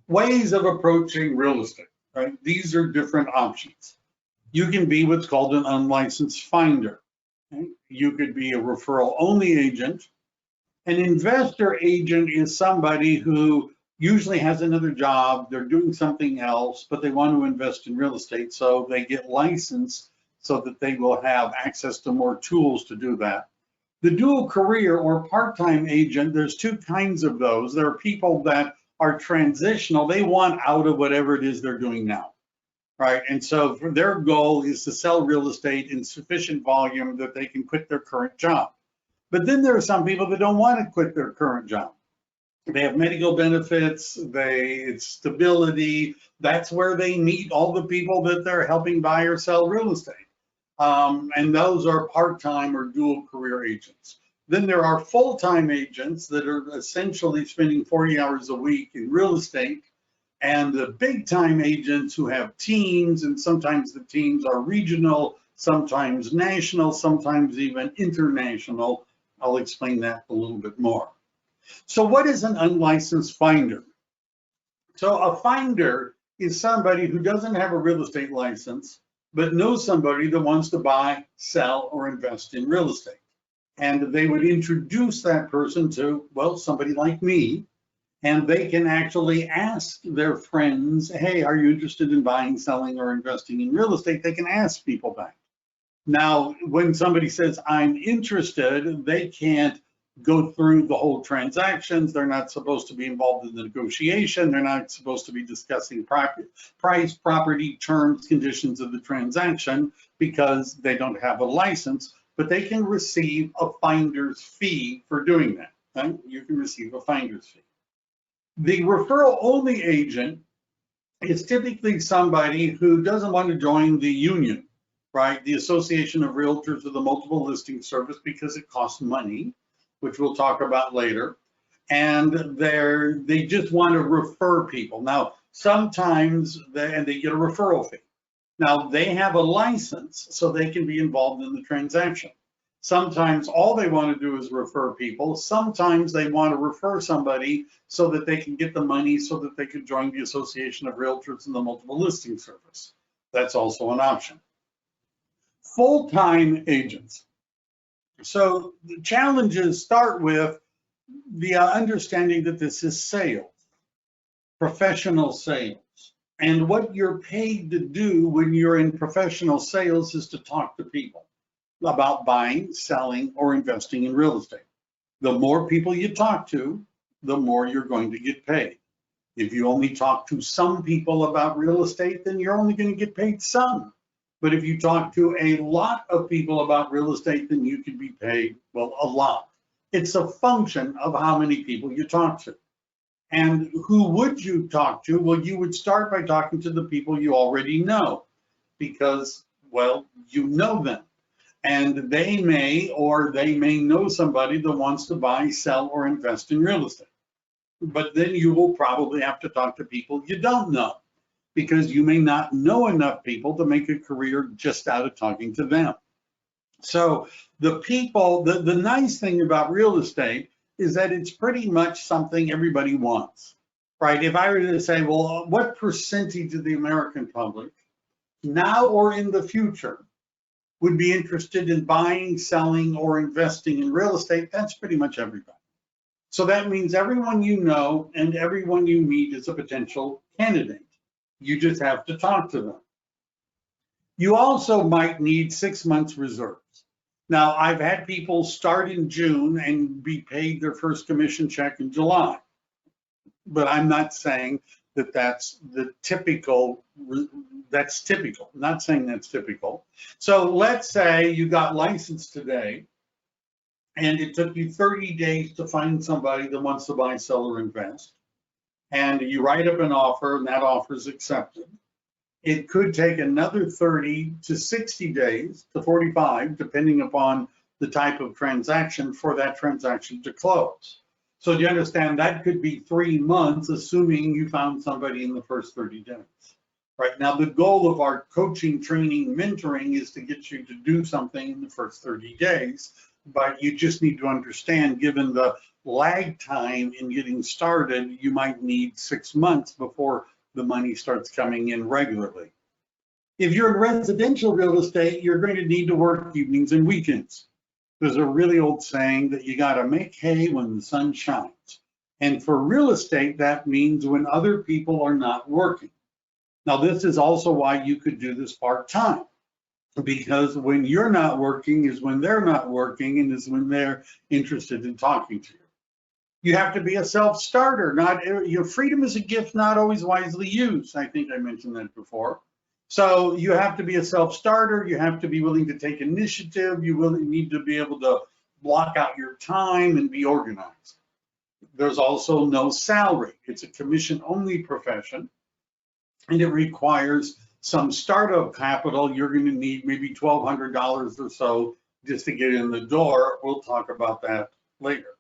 Ways of approaching real estate, right? These are different options. You can be what's called an unlicensed finder. Okay? You could be a referral only agent. An investor agent is somebody who usually has another job, they're doing something else, but they want to invest in real estate, so they get licensed so that they will have access to more tools to do that. The dual career or part-time agent, there's two kinds of those. There are people that are transitional. They want out of whatever it is they're doing now, right? And so their goal is to sell real estate in sufficient volume that they can quit their current job. But then there are some people that don't want to quit their current job. They have medical benefits, it's stability. That's where they meet all the people that they're helping buy or sell real estate. And those are part-time or dual career agents. Then there are full-time agents that are essentially spending 40 hours a week in real estate, and the big-time agents who have teams, and sometimes the teams are regional, sometimes national, sometimes even international. I'll explain that a little bit more. So what is an unlicensed finder? So a finder is somebody who doesn't have a real estate license, but knows somebody that wants to buy, sell, or invest in real estate. And they would introduce that person to, well, somebody like me, and they can actually ask their friends, hey, are you interested in buying, selling, or investing in real estate? They can ask people that. Now, when somebody says, I'm interested, they can't go through the whole transactions. They're not supposed to be involved in the negotiation. They're not supposed to be discussing price, property, terms, conditions of the transaction because they don't have a license, but they can receive a finder's fee for doing that. Right? You can receive a finder's fee. The referral only agent is typically somebody who doesn't want to join the union, right? The Association of Realtors or the Multiple Listing Service, because it costs money, which we'll talk about later. And they just want to refer people. Now, sometimes they get a referral fee. Now, they have a license, so they can be involved in the transaction. Sometimes all they want to do is refer people. Sometimes they want to refer somebody so that they can get the money so that they could join the Association of Realtors and the Multiple Listing Service. That's also an option. Full-time agents. So the challenges start with the understanding that this is sales, professional sales. And what you're paid to do when you're in professional sales is to talk to people about buying, selling, or investing in real estate. The more people you talk to, the more you're going to get paid. If you only talk to some people about real estate, then you're only going to get paid some. But if you talk to a lot of people about real estate, then you could be paid, well, a lot. It's a function of how many people you talk to. And who would you talk to? Well, you would start by talking to the people you already know because, well, you know them. And they may know somebody that wants to buy, sell, or invest in real estate. But then you will probably have to talk to people you don't know, because you may not know enough people to make a career just out of talking to them. So the people, the nice thing about real estate is that it's pretty much something everybody wants, right? If I were to say, well, what percentage of the American public now or in the future would be interested in buying, selling, or investing in real estate, that's pretty much everybody. So that means everyone you know and everyone you meet is a potential candidate. You just have to talk to them. You also might need 6 months reserves. Now, I've had people start in June and be paid their first commission check in July, but I'm not saying that that's the typical, that's typical. I'm not saying that's typical. So let's say you got licensed today and it took you 30 days to find somebody that wants to buy, sell, or invest. And you write up an offer and that offer is accepted. It could take another 30 to 60 days to 45, depending upon the type of transaction, for that transaction to close. So do you understand that could be 3 months, assuming you found somebody in the first 30 days. Right now, the goal of our coaching, training, mentoring is to get you to do something in the first 30 days, but you just need to understand, given the lag time in getting started. You might need 6 months before the money starts coming in regularly. If you're in residential real estate, you're going to need to work evenings and weekends. There's a really old saying that you got to make hay when the sun shines. And for real estate, that means when other people are not working. Now, this is also why you could do this part-time, because when you're not working is when they're not working and is when they're interested in talking to you. You have to be a self-starter. Your freedom is a gift not always wisely used. I think I mentioned that before. So you have to be a self-starter. You have to be willing to take initiative. You really need to be able to block out your time and be organized. There's also no salary. It's a commission-only profession, and it requires some startup capital. You're going to need maybe $1,200 or so just to get in the door. We'll talk about that later.